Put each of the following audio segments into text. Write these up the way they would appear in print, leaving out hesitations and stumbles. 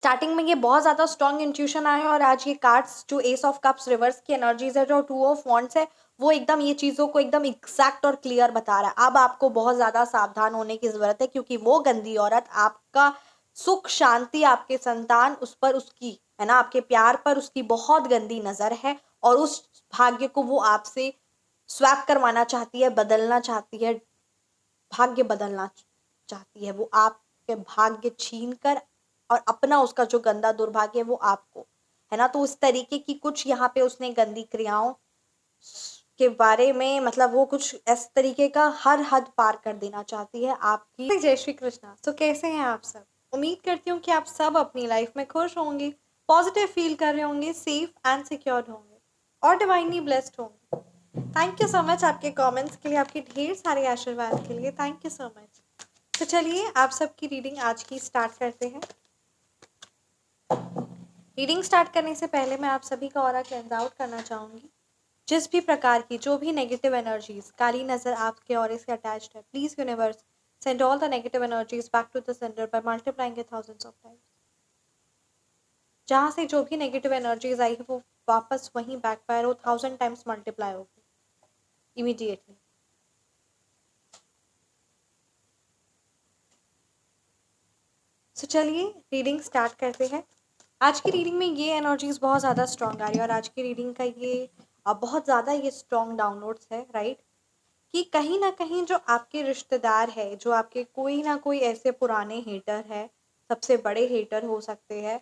Starting में ये बहुत ज़्यादा स्ट्रॉन्ग इंट्यूशन आया है और आज ये कार्ड्स जो एस ऑफ कप्स रिवर्स की एनर्जीज है, जो टू ऑफ वॉन्ड्स है, वो एकदम ये चीज़ों को एकदम एग्जैक्ट और क्लियर बता रहा है। अब आपको बहुत ज़्यादा सावधान होने की ज़रूरत है, क्योंकि वो गंदी औरत आपका सुख शांति, आपके संतान, उस पर उसकी है ना, आपके प्यार पर उसकी बहुत गंदी नज़र है और उस भाग्य को वो आपसे स्वैप करवाना चाहती है, बदलना चाहती है, भाग्य बदलना चाहती है। वो आपके भाग्य छीन कर और अपना उसका जो गंदा दुर्भाग्य है वो आपको, है ना। तो उस तरीके की कुछ यहाँ पे उसने गंदी क्रियाओं के बारे में, मतलब वो कुछ इस तरीके का हर हद पार कर देना चाहती है आपकी। जय श्री कृष्णा। तो कैसे हैं आप सब? उम्मीद करती हूँ कि आप सब अपनी लाइफ में खुश होंगे, पॉजिटिव फील कर रहे होंगे, सेफ एंड सिक्योर होंगे और डिवाइनली ब्लेस्ड होंगे। थैंक यू सो मच आपके कमेंट्स के लिए, आपके ढेर सारे आशीर्वाद के लिए। Thank you so much. तो चलिए आप सबकी रीडिंग आज की स्टार्ट करते हैं। रीडिंग स्टार्ट करने से पहले मैं आप सभी का ऑरा क्लेंस आउट करना चाहूंगी। जिस भी प्रकार की जो भी नेगेटिव एनर्जीज काली नजर आपके ऑरे से अटैच्ड है, please universe send all the negative energies back to the centre by multiplying it thousands of times. जहां से जो भी नेगेटिव एनर्जीज आई है वो वापस वहीं बैकफायर हो, 1000 टाइम्स मल्टीप्लाई होगी इमीडिएटली। सो चलिए रीडिंग स्टार्ट करते हैं। आज की रीडिंग में ये एनर्जीज बहुत ज़्यादा स्ट्रॉन्ग आ रही है और आज की रीडिंग का ये बहुत ज़्यादा ये स्ट्रॉन्ग डाउनलोड्स है, राइट। कि कहीं ना कहीं जो आपके रिश्तेदार है, जो आपके कोई ना कोई ऐसे पुराने हेटर है, सबसे बड़े हेटर हो सकते हैं,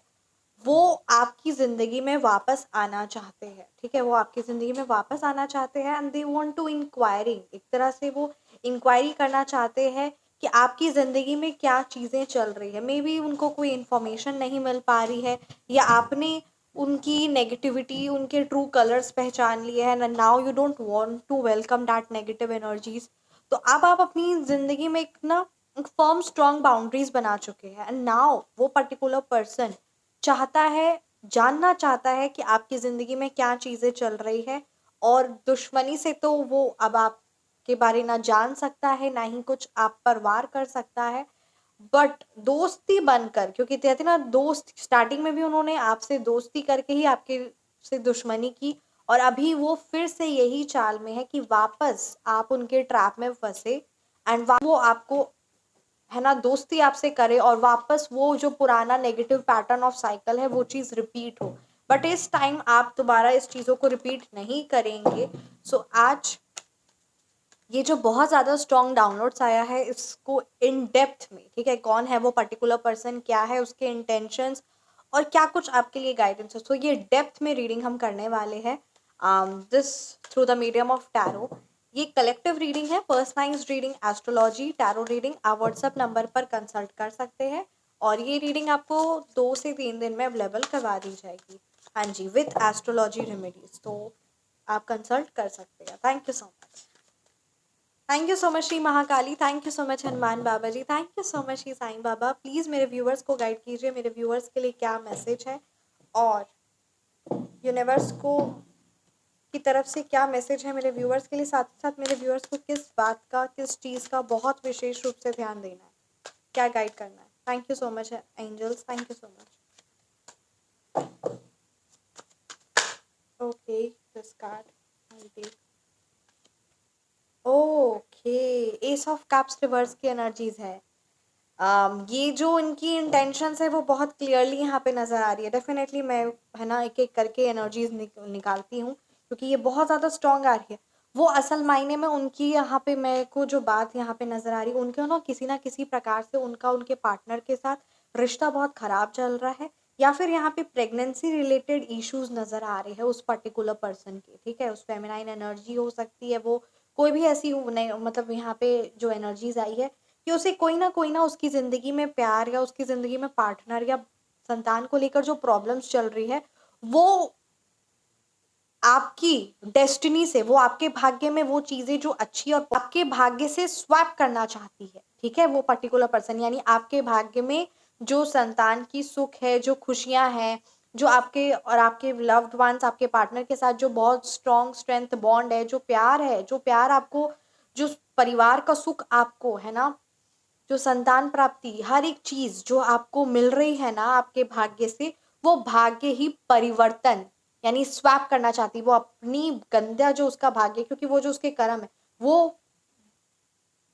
वो आपकी ज़िंदगी में वापस आना चाहते हैं। ठीक है, वो आपकी ज़िंदगी में वापस आना चाहते हैं and they want to inquiring, एक तरह से वो इंक्वायरी करना चाहते हैं कि आपकी ज़िंदगी में क्या चीज़ें चल रही है। मे बी उनको कोई इन्फॉर्मेशन नहीं मिल पा रही है, या आपने उनकी नेगेटिविटी, उनके ट्रू कलर्स पहचान लिए हैं and now you don't want to welcome that negative energies. तो अब आप अपनी ज़िंदगी में एक ना एक फर्म स्ट्रॉन्ग बाउंड्रीज बना चुके हैं एंड नाउ वो पर्टिकुलर पर्सन चाहता है, जानना चाहता है कि आपकी ज़िंदगी में क्या चीज़ें चल रही है। और दुश्मनी से तो वो अब आपके बारे ना जान सकता है, ना ही कुछ आप पर वार कर सकता है, बट दोस्ती बनकर, क्योंकि कहते हैं ना दोस्त, स्टार्टिंग में भी उन्होंने आपसे दोस्ती करके ही आपके से दुश्मनी की, और अभी वो फिर से यही चाल में है कि वापस आप उनके ट्रैप में फंसे एंड वो आपको, है ना, दोस्ती आपसे करे और वापस वो जो पुराना नेगेटिव पैटर्न ऑफ साइकिल है वो चीज़ रिपीट हो। बट इस टाइम आप दोबारा इस चीज़ों को रिपीट नहीं करेंगे। सो आज ये जो बहुत ज़्यादा स्ट्रॉन्ग डाउनलोड्स आया है, इसको इन डेप्थ में, ठीक है, कौन है वो पर्टिकुलर पर्सन, क्या है उसके इंटेंशंस और क्या कुछ आपके लिए गाइडेंस है, तो ये डेप्थ में रीडिंग हम करने वाले हैं this through the medium of tarot. ये कलेक्टिव रीडिंग है, personalised reading, astrology, tarot reading आप व्हाट्सएप नंबर पर कंसल्ट कर सकते हैं और ये रीडिंग आपको 2 से 3 दिन में अवेलेबल करवा दी जाएगी। हाँ जी, विथ एस्ट्रोलॉजी रेमेडीज, तो आप कंसल्ट कर सकते हैं। Thank you so much. Thank you so much Shri Mahakali, thank you so much Hanuman Baba ji, thank you so much Shri Sai Baba. Please मेरे व्यूअर्स को गाइड कीजिए, मेरे व्यूअर्स के लिए क्या मैसेज है और यूनिवर्स को की तरफ से क्या मैसेज है मेरे व्यूअर्स के लिए, साथ ही साथ मेरे व्यूअर्स को किस बात का, किस चीज़ का बहुत विशेष रूप से ध्यान देना है, क्या गाइड करना है। Thank you so much angels, thank you so much. Okay, this card, okay, ace of cups reverse की एनर्जीज है। ये जो इनकी इंटेंशंस है वो बहुत क्लियरली यहाँ पे नज़र आ रही है। डेफिनेटली मैं, है ना, एक एक करके एनर्जीज निकालती हूँ क्योंकि ये बहुत ज़्यादा स्ट्रॉन्ग आ रही है। वो असल मायने में उनकी यहाँ पे मेरे को जो बात यहाँ पे नज़र आ रही है, उनके ना किसी प्रकार से उनका उनके पार्टनर के साथ रिश्ता बहुत ख़राब चल रहा है, या फिर यहाँ पे प्रेगनेंसी रिलेटेड इश्यूज नज़र आ रहे हैं उस पर्टिकुलर पर्सन के। ठीक है, उस फेमिनाइन एनर्जी हो सकती है, वो कोई भी ऐसी नहीं, मतलब यहाँ पे जो एनर्जीज आई है कि उसे कोई ना उसकी ज़िंदगी में प्यार या उसकी ज़िंदगी में पार्टनर या संतान को लेकर जो प्रॉब्लम्स चल रही है, वो आपकी डेस्टिनी से, वो आपके भाग्य में वो चीज़ें जो अच्छी और आपके भाग्य से स्वैप करना चाहती है। ठीक है, वो पर्टिकुलर पर्सन, यानी आपके भाग्य में जो संतान की सुख है, जो खुशियां हैं, जो आपके और आपके लव्ड वंस, आपके पार्टनर के साथ जो बहुत स्ट्रॉन्ग स्ट्रेंथ बॉन्ड है, जो प्यार है, जो प्यार आपको, जो परिवार का सुख आपको, है ना, जो संतान प्राप्ति, हर एक चीज जो आपको मिल रही है ना आपके भाग्य से, वो भाग्य ही परिवर्तन यानी स्वैप करना चाहती है। वो अपनी गंदा जो उसका भाग्य, क्योंकि वो जो उसके कर्म है वो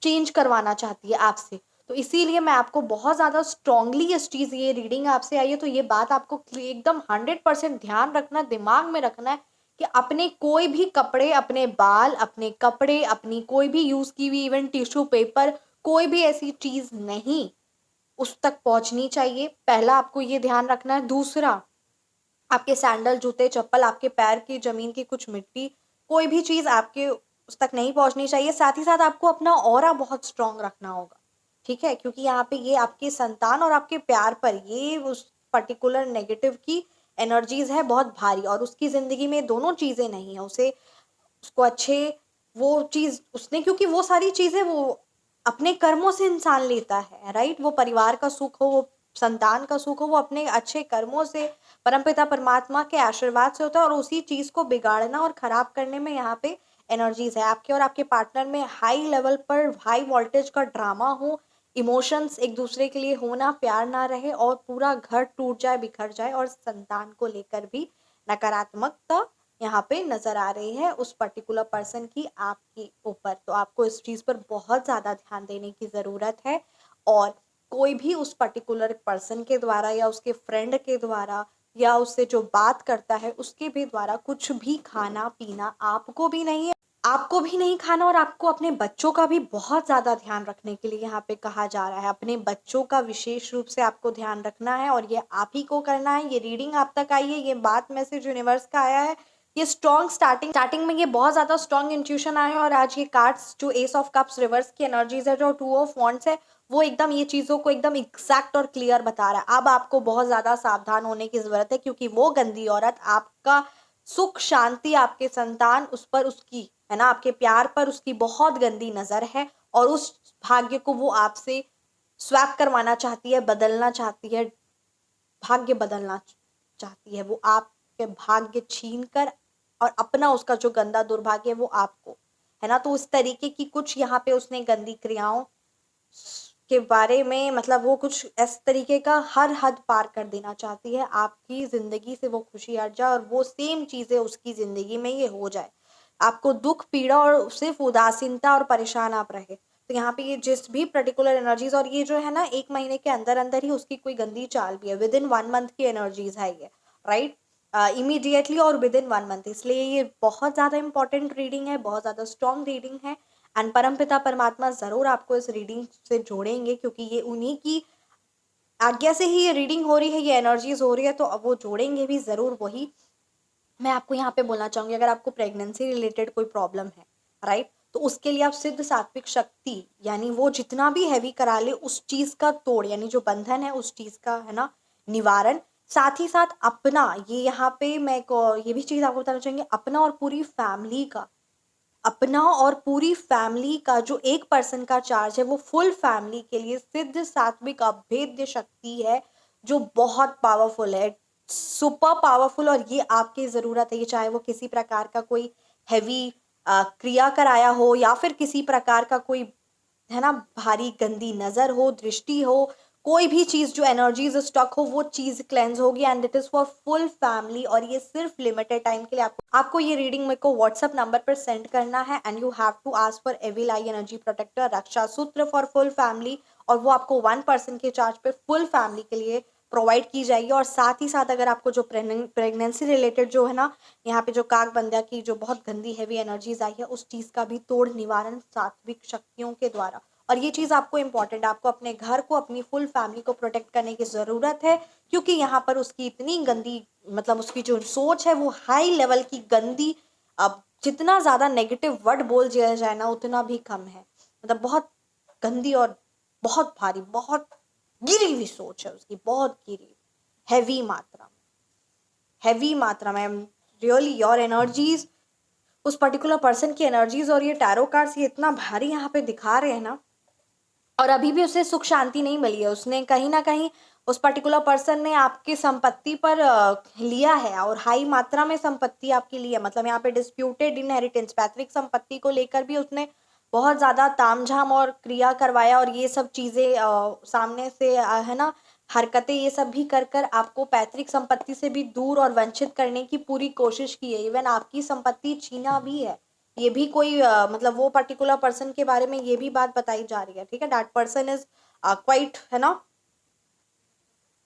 चेंज करवाना चाहती है आपसे। तो इसीलिए मैं आपको बहुत ज़्यादा स्ट्रांगली इस चीज़, ये रीडिंग आपसे आई है तो ये बात आपको एकदम 100% ध्यान रखना, दिमाग में रखना है कि अपने कोई भी कपड़े, अपने बाल, अपने कपड़े, अपनी कोई भी यूज़ की हुई इवन टिश्यू पेपर, कोई भी ऐसी चीज़ नहीं उस तक पहुंचनी चाहिए। पहला आपको ये ध्यान रखना है। दूसरा, आपके सैंडल, जूते, चप्पल, आपके पैर की जमीन की कुछ मिट्टी, कोई भी चीज आपके उस तक नहीं पहुंचनी चाहिए। साथ ही साथ आपको अपना ऑरा बहुत स्ट्रांग रखना होगा, ठीक है, क्योंकि यहाँ पे ये आपके संतान और आपके प्यार पर ये उस पर्टिकुलर नेगेटिव की एनर्जीज है बहुत भारी, और उसकी जिंदगी में दोनों चीजें नहीं है। उसे उसको अच्छे वो चीज उसने, क्योंकि वो सारी चीजें वो अपने कर्मों से इंसान लेता है, राइट। वो परिवार का सुख हो, वो संतान का सुख हो, वो अपने अच्छे कर्मों से, परमपिता परमात्मा के आशीर्वाद से होता है। और उसी चीज को बिगाड़ना और खराब करने में यहाँ पे एनर्जीज है। आपके और आपके पार्टनर में हाई लेवल पर हाई वोल्टेज का ड्रामा हो, इमोशंस एक दूसरे के लिए होना, प्यार ना रहे, और पूरा घर टूट जाए, बिखर जाए, और संतान को लेकर भी नकारात्मकता यहाँ पे नजर आ रही है उस पर्टिकुलर पर्सन की आपके ऊपर। तो आपको इस चीज पर बहुत ज्यादा ध्यान देने की जरूरत है। और कोई भी उस पर्टिकुलर पर्सन के द्वारा या उसके फ्रेंड के द्वारा या उससे जो बात करता है उसके भी द्वारा कुछ भी खाना पीना आपको भी नहीं खाना, और आपको अपने बच्चों का भी बहुत ज्यादा ध्यान रखने के लिए यहाँ पे कहा जा रहा है। अपने बच्चों का विशेष रूप से आपको ध्यान रखना है, और ये आप ही को करना है। ये रीडिंग आप तक आई है, ये बात मैसेज यूनिवर्स का आया है, ये स्ट्रॉन्ग स्टार्टिंग में ये बहुत ज्यादा स्ट्रॉन्ग इंट्यूशन आया है। और आज ये कार्ड्स जो एस ऑफ कप्स रिवर्स की एनर्जीज है, जो टू ऑफ वॉन्ड्स है, वो एकदम ये चीजों को एकदम एग्जैक्ट और क्लियर बता रहा है। अब आपको बहुत ज्यादा सावधान होने की जरूरत है, क्योंकि वो गंदी औरत आपका सुख शांति, आपके संतान उस पर, उसकी है ना, आपके प्यार पर उसकी बहुत गंदी नजर है, और उस भाग्य को वो आपसे स्वैप करवाना चाहती है, बदलना चाहती है, भाग्य बदलना चाहती है। वो आपके भाग्य छीन कर और अपना उसका जो गंदा दुर्भाग्य है वो आपको, है ना। तो उस तरीके की कुछ यहाँ पे उसने गंदी क्रियाओं के बारे में, मतलब वो कुछ इस तरीके का हर हद पार कर देना चाहती है आपकी जिंदगी से। वो खुशी हट जाए और वो सेम चीजें उसकी जिंदगी में ये हो जाए, आपको दुख पीड़ा और सिर्फ उदासीनता और परेशान आप रहे। तो यहाँ पे ये जिस भी पर्टिकुलर एनर्जीज, और ये जो है ना 1 महीने के अंदर अंदर ही उसकी कोई गंदी चाल भी है, विद इन 1 मंथ की एनर्जीज है ये, राइट, इमीडिएटली और विद इन 1 मंथ। इसलिए ये बहुत ज्यादा इंपॉर्टेंट रीडिंग है, बहुत ज्यादा स्ट्रॉन्ग रीडिंग है। एंड परमपिता परमात्मा जरूर आपको इस रीडिंग से जोड़ेंगे, क्योंकि ये उन्हीं की आज्ञा से ही ये रीडिंग हो रही है, ये एनर्जीज हो रही है, तो अब वो जोड़ेंगे भी जरूर। वही मैं आपको यहाँ पे बोलना चाहूंगी, अगर आपको प्रेगनेंसी रिलेटेड कोई प्रॉब्लम है, राइट, तो उसके लिए आप सिद्ध सात्विक शक्ति, यानी वो जितना भी हैवी करा ले उस चीज का तोड़, यानी जो बंधन है उस चीज का, है ना, निवारण। साथ ही साथ अपना, ये यहाँ पे मैं ये भी चीज आपको बताना चाहूंगी, अपना और पूरी फैमिली का, अपना और पूरी फैमिली का जो एक पर्सन का चार्ज है, वो फुल फैमिली के लिए सिद्ध सात्विक अभेद्य शक्ति है, जो बहुत पावरफुल है, सुपर पावरफुल। और ये आपकी जरूरत है, ये चाहे वो किसी प्रकार का कोई हैवी क्रिया कराया हो, या फिर किसी प्रकार का कोई, है ना, भारी गंदी नजर हो, दृष्टि हो, कोई भी चीज जो एनर्जीज स्टक हो, वो चीज क्लेंज होगी। And it is for full family, और ये सिर्फ लिमिटेड टाइम के लिए। आपको ये रीडिंग मेरे को व्हाट्सएप नंबर पर सेंड करना है, and you have to ask for evil eye energy protector raksha sutra for full family, और वो आपको 1 पर्सन के चार्ज पे फुल फैमिली के लिए प्रोवाइड की जाएगी। और साथ ही साथ अगर आपको जो प्रेगनेंसी रिलेटेड जो है ना, यहाँ पे जो काक बंध्या की जो बहुत गंदी हैवी एनर्जीज आई है, उस चीज का भी तोड़ निवारण सात्विक शक्तियों के द्वारा। और ये चीज आपको इंपॉर्टेंट, आपको अपने घर को, अपनी फुल फैमिली को प्रोटेक्ट करने की जरूरत है, क्योंकि यहाँ पर उसकी इतनी गंदी, मतलब उसकी जो सोच है वो हाई लेवल की गंदी। अब जितना ज्यादा नेगेटिव वर्ड बोल दिया जाए ना उतना भी कम है, मतलब बहुत गंदी और बहुत भारी, बहुत गिरी हुई सोच है उसकी, बहुत गिरी, हैवी मात्रा में, हैवी मात्रा में। रियली योर एनर्जीज, उस पर्टिकुलर पर्सन की एनर्जीज और ये टैरो कार्ड्स ये इतना भारी यहाँ पे दिखा रहे हैं ना, और अभी भी उसे सुख शांति नहीं मिली है। उसने कहीं ना कहीं, उस पर्टिकुलर पर्सन ने आपकी संपत्ति पर लिया है, और हाई मात्रा में संपत्ति आपकी ली है। मतलब यहाँ पे डिस्प्यूटेड इनहेरिटेंस, पैतृक संपत्ति को लेकर भी उसने बहुत ज़्यादा तामझाम और क्रिया करवाया और ये सब चीज़ें सामने से है ना, हरकतें ये सब भी कर कर आपको पैतृक संपत्ति से भी दूर और वंचित करने की पूरी कोशिश की है। इवन आपकी संपत्ति छीना भी है। ये भी कोई मतलब वो पर्टिकुलर पर्सन के बारे में ये भी बात बताई जा रही है, ठीक है। दैट पर्सन इज क्वाइट, है ना,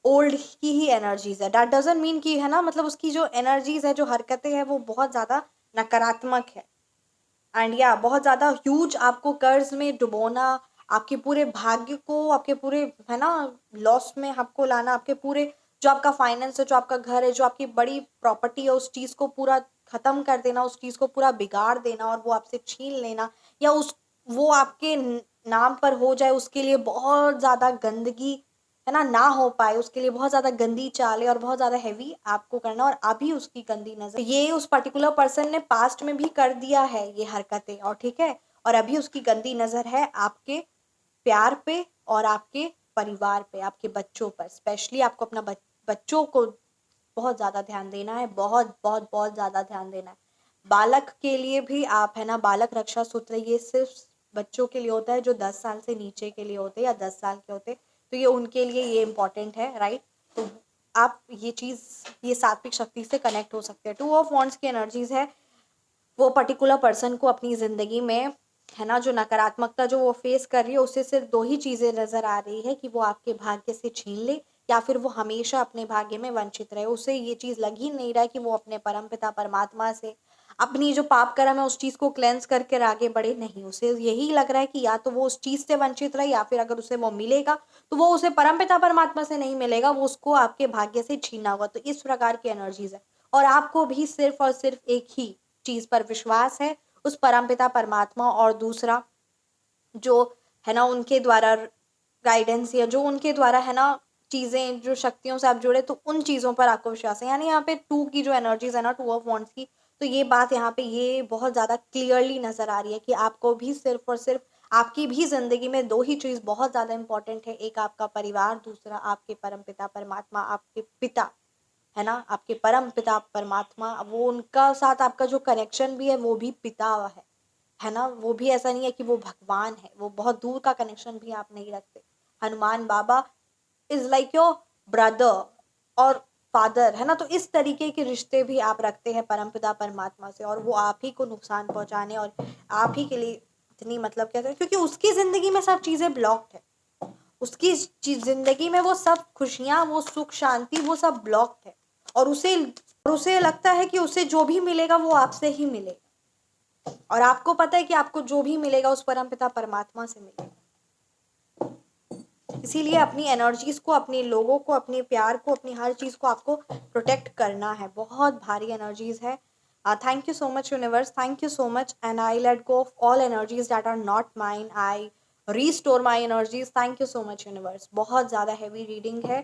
ओल्ड की ही एनर्जीज है। दैट डजंट मीन कि, है ना, मतलब उसकी जो एनर्जीज है, जो हरकतें हैं, वो बहुत ज़्यादा नकारात्मक है। एंड या बहुत ज़्यादा ह्यूज आपको कर्ज में डुबोना, आपके पूरे भाग्य को, आपके पूरे, है ना, लॉस में आपको लाना, आपके पूरे जो आपका फाइनेंस है, जो आपका घर है, जो आपकी बड़ी प्रॉपर्टी है, उस चीज़ को पूरा खत्म कर देना, उस चीज़ को पूरा बिगाड़ देना और वो आपसे छीन लेना, या उस वो आपके नाम पर हो जाए, उसके लिए बहुत ज़्यादा गंदगी, है ना हो पाए, उसके लिए बहुत ज़्यादा गंदी चालें और बहुत ज़्यादा हैवी आपको करना, और अभी उसकी गंदी नज़र ये उस पर्टिकुलर पर्सन ने पास्ट में भी कर दिया है ये हरकतें, और ठीक है, और अभी उसकी गंदी नज़र है आपके प्यार पे और आपके परिवार पे, आपके बच्चों पर। स्पेशली आपको अपना बच्चों को बहुत ज़्यादा ध्यान देना है, बहुत बहुत बहुत ज़्यादा ध्यान देना है। बालक के लिए भी आप, है ना, बालक रक्षा सूत्र ये सिर्फ बच्चों के लिए होता है जो 10 साल से नीचे के लिए होते हैं या 10 साल के होते हैं, तो ये उनके लिए ये इम्पॉर्टेंट है, राइट। तो आप ये चीज़, ये सात्विक शक्ति से कनेक्ट हो सकते हैं। 2 ऑफ वॉन्ड्स की एनर्जीज है, वो पर्टिकुलर पर्सन को अपनी ज़िंदगी में, है ना, जो नकारात्मकता जो वो फेस कर रही है, उससे सिर्फ 2 ही चीज़ें नज़र आ रही है कि वो आपके भाग्य से छीन ले या फिर वो हमेशा अपने भाग्य में वंचित रहे। उसे ये चीज़ लग ही नहीं रहा है कि वो अपने परमपिता परमात्मा से अपनी जो पाप कर्म है उस चीज़ को क्लेंस करके आगे बढ़े, नहीं। उसे यही लग रहा है कि या तो वो उस चीज़ से वंचित रहे, या फिर अगर उसे वो मिलेगा तो वो उसे परमपिता परमात्मा से नहीं मिलेगा, वो उसको आपके भाग्य से छीना होगा। तो इस प्रकार की एनर्जीज है, और आपको भी सिर्फ और सिर्फ एक ही चीज़ पर विश्वास है, उस परमपिता परमात्मा, और दूसरा जो, है ना, उनके द्वारा गाइडेंस, या जो उनके द्वारा, है ना, चीज़ें जो शक्तियों से आप जुड़े, तो उन चीज़ों पर आपको विश्वास है। यानी यहाँ पे 2 की जो एनर्जीज है ना, 2 ऑफ वॉन्ड्स की, तो ये बात यहाँ पे ये बहुत ज़्यादा क्लियरली नज़र आ रही है कि आपको भी सिर्फ और सिर्फ आपकी भी ज़िंदगी में 2 ही चीज़ बहुत ज़्यादा इंपॉर्टेंट है। एक आपका परिवार, दूसरा आपके परमपिता परमात्मा, आपके पिता, है ना, आपके परम पिता परमात्मा। वो उनका साथ आपका जो कनेक्शन भी है वो भी पिता है ना, वो भी ऐसा नहीं है कि वो भगवान है, वो बहुत दूर का कनेक्शन भी आप नहीं रखते। हनुमान बाबा इज लाइक योर ब्रदर और फादर, है ना। तो इस तरीके के रिश्ते भी आप रखते हैं परमपिता परमात्मा से, और वो आप ही को नुकसान पहुंचाने और आप ही के लिए इतनी, मतलब कैसे, क्योंकि उसकी जिंदगी में सब चीजें ब्लॉक्ड है, उसकी जिंदगी में वो सब खुशियां, वो सुख शांति, वो सब ब्लॉक्ड है, और उसे लगता है कि उसे जो भी मिलेगा वो आपसे ही मिलेगा, और आपको पता है कि आपको जो भी मिलेगा उस परमपिता परमात्मा से मिलेगा। इसीलिए अपनी एनर्जीज को, अपने लोगों को, अपने प्यार को, अपनी हर चीज को आपको प्रोटेक्ट करना है। बहुत भारी एनर्जीज है। Thank you so much universe, thank you so much, and I let go of all energies that are not mine, I restore my energies. Thank you so much universe. बहुत ज़्यादा heavy reading है,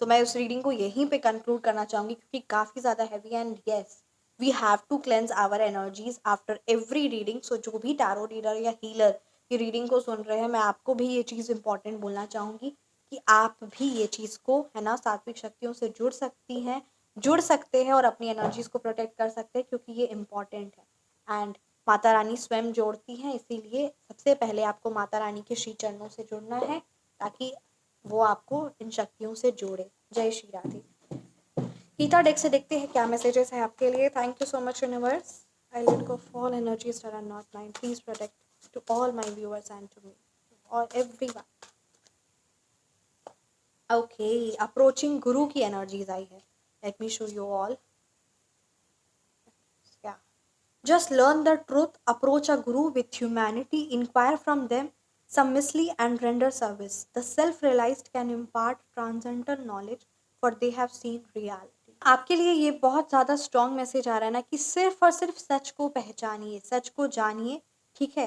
तो मैं उस reading को यहीं पे conclude करना चाहूँगी क्योंकि काफ़ी ज़्यादा heavy, and yes, we have to cleanse our energies after every reading. So जो भी टैरो रीडर या हीलर की रीडिंग को सुन रहे हैं, मैं आपको भी ये चीज़ इंपॉर्टेंट बोलना चाहूँगी कि आप भी ये चीज़ को, है ना, सात्विक शक्तियों से जुड़ सकते हैं और अपनी एनर्जीज को प्रोटेक्ट कर सकते हैं, क्योंकि ये इम्पॉर्टेंट है। एंड माता रानी स्वयं जोड़ती हैं, इसीलिए सबसे पहले आपको माता रानी के श्री चरणों से जुड़ना है ताकि वो आपको इन शक्तियों से जोड़े। जय श्री राधे। गीता डेक से देखते हैं क्या मैसेजेस है आपके लिए। Thank you so much universe. I let go of all energies that are not mine. Please protect to all my viewers and to me और एवरीवन। ओके, अप्रोचिंग गुरु की एनर्जीज आई है। Let me show you all. क्या, just learn the truth, approach a guru with humanity, inquire from them submissively and render service. The self-realized can impart transcendental knowledge, for they have seen reality. आपके लिए ये बहुत ज़्यादा strong message आ रहा है ना कि सिर्फ और सिर्फ सच को पहचानिए, सच को जानिए, ठीक है।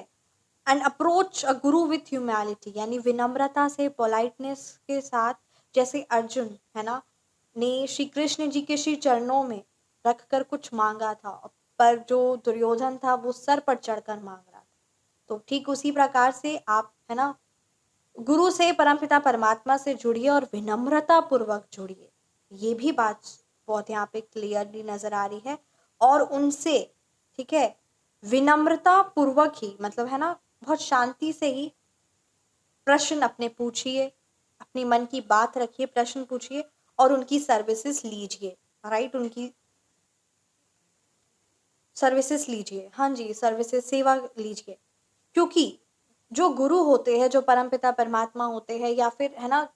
And approach a Guru with ह्यूमैलिटी, यानी विनम्रता से, पोलाइटनेस के साथ, जैसे अर्जुन, है ना, ने श्री कृष्ण जी के श्री चरणों में रखकर कुछ मांगा था, पर जो दुर्योधन था वो सर पर चढ़कर मांग रहा था। तो ठीक उसी प्रकार से आप, है ना, गुरु से, परमपिता परमात्मा से जुड़िए और विनम्रता पूर्वक जुड़िए। ये भी बात बहुत यहाँ पे क्लियरली नजर आ रही है, और उनसे, ठीक है, विनम्रता पूर्वक ही, मतलब, है ना, बहुत शांति से ही प्रश्न अपने पूछिए, अपनी मन की बात रखिए, प्रश्न पूछिए और उनकी सर्विसेज लीजिए, राइट? उनकी सर्विसेज लीजिए, हाँ जी, सर्विसेज, सेवा लीजिए। क्योंकि जो गुरु होते हैं, जो परमपिता परमात्मा होते हैं, या फिर है ना,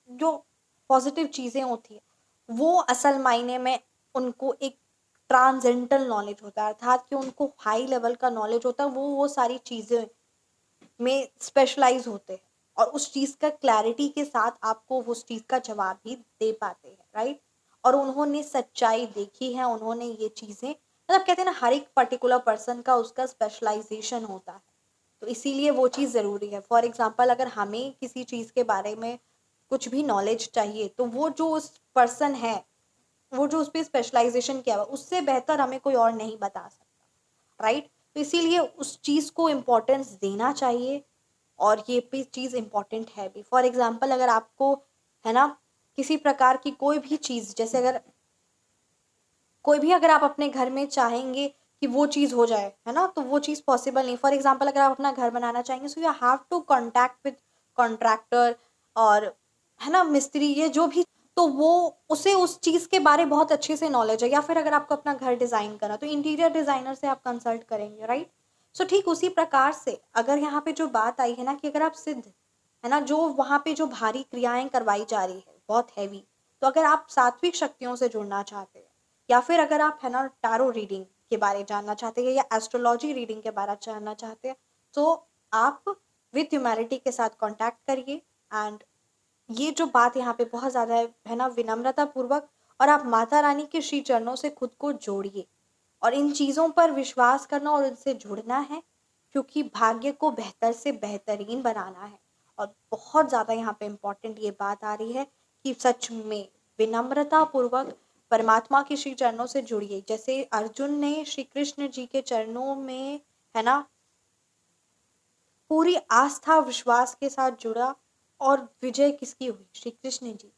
जो पॉजिटिव चीजें होती है, वो असल मायने में उनको एक ट्रांसेंडेंटल नॉलेज होता है, अर्थात कि उनको हाई लेवल का नॉलेज होता है, वो सारी चीजें में स्पेशलाइज होते हैं और उस चीज का क्लैरिटी के साथ आपको उस चीज का जवाब भी दे पाते हैं, राइट? और उन्होंने सच्चाई देखी है, उन्होंने ये चीजें, मतलब कहते हैं ना, हर एक पर्टिकुलर पर्सन का उसका स्पेशलाइजेशन होता है, तो इसीलिए वो चीज़ ज़रूरी है। फॉर एग्जाम्पल, अगर हमें किसी चीज़ के बारे में कुछ भी नॉलेज चाहिए, तो वो जो उस पर्सन है, वो जो उस पर स्पेशलाइजेशन किया हुआ, उससे बेहतर हमें कोई और नहीं बता सकता, राइट? तो इसीलिए उस चीज़ को इम्पोर्टेंस देना चाहिए और ये भी चीज़ इम्पोर्टेंट है भी। फॉर एग्जाम्पल, अगर आपको, है ना, किसी प्रकार की कोई भी चीज़, जैसे अगर कोई भी, अगर आप अपने घर में चाहेंगे कि वो चीज़ हो जाए, है ना, तो वो चीज़ पॉसिबल नहीं। फॉर एग्जांपल, अगर आप अपना घर बनाना चाहेंगे, so you have to contact with contractor और, है ना, मिस्त्री, ये जो भी, तो वो, उसे उस चीज़ के बारे बहुत अच्छे से नॉलेज है। या फिर अगर आपको अपना घर डिज़ाइन करना, तो इंटीरियर डिज़ाइनर से आप कंसल्ट करेंगे, राइट? सो ठीक उसी प्रकार से अगर यहाँ पे जो बात आई है ना, कि अगर आप सिद्ध, है ना, जो वहाँ पे जो भारी क्रियाएं करवाई जा रही है बहुत हैवी, तो अगर आप सात्विक शक्तियों से जुड़ना चाहते हैं, या फिर अगर आप, है ना, टारो रीडिंग के बारे जानना चाहते हैं या एस्ट्रोलॉजी रीडिंग के बारे जानना चाहते हैं, तो आप विथ ह्यूमैनिटी के साथ कांटेक्ट करिए। एंड ये जो बात यहाँ पे बहुत ज़्यादा है ना, विनम्रता पूर्वक, और आप माता रानी के श्री चरणों से खुद को जोड़िए और इन चीज़ों पर विश्वास करना और इनसे जुड़ना है, क्योंकि भाग्य को बेहतर से बेहतरीन बनाना है। और बहुत ज़्यादा यहाँ पे इम्पोर्टेंट ये बात आ रही है कि सच में विनम्रता पूर्वक परमात्मा के श्री चरणों से जुड़िए। जैसे अर्जुन ने श्री कृष्ण जी के चरणों में, है ना, पूरी आस्था विश्वास के साथ जुड़ा, और विजय किसकी हुई? श्री कृष्ण जी।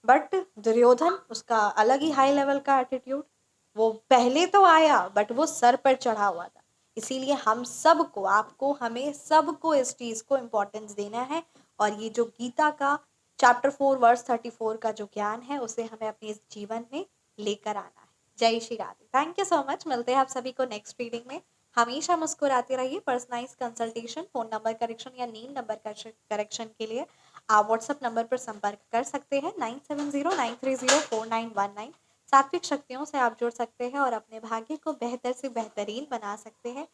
बट दुर्योधन, उसका अलग ही हाई लेवल का एटीट्यूड, वो पहले तो आया बट वो सर पर चढ़ा हुआ था। इसीलिए हम सबको, आपको, हमें सबको इस चीज को इम्पोर्टेंस देना है, और ये जो गीता का चैप्टर 4 वर्स 34 का जो ज्ञान है, उसे हमें अपने इस जीवन में लेकर आना है। जय Shri Radhe. Thank you so much. मिलते हैं आप सभी को नेक्स्ट रीडिंग में। हमेशा मुस्कुराते रहिए। Personalize consultation, phone number correction या नीम नंबर करेक्शन के लिए आप व्हाट्सएप नंबर पर संपर्क कर सकते हैं 9709304919। सात्विक शक्तियों से आप जुड़ सकते हैं और अपने भाग्य को बेहतर से बेहतरीन बना सकते हैं।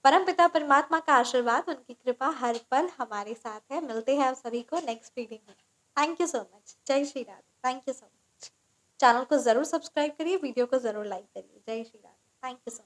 परम पिता परमात्मा का आशीर्वाद, उनकी कृपा हर पल हमारे साथ है। मिलते हैं आप सभी को नेक्स्ट रीडिंग में। Thank you so much. जय Shri Radhe. Thank you so much. Channel को जरूर सब्सक्राइब करिए, वीडियो को जरूर लाइक करिए। जय Shri Radhe. Thank you so much.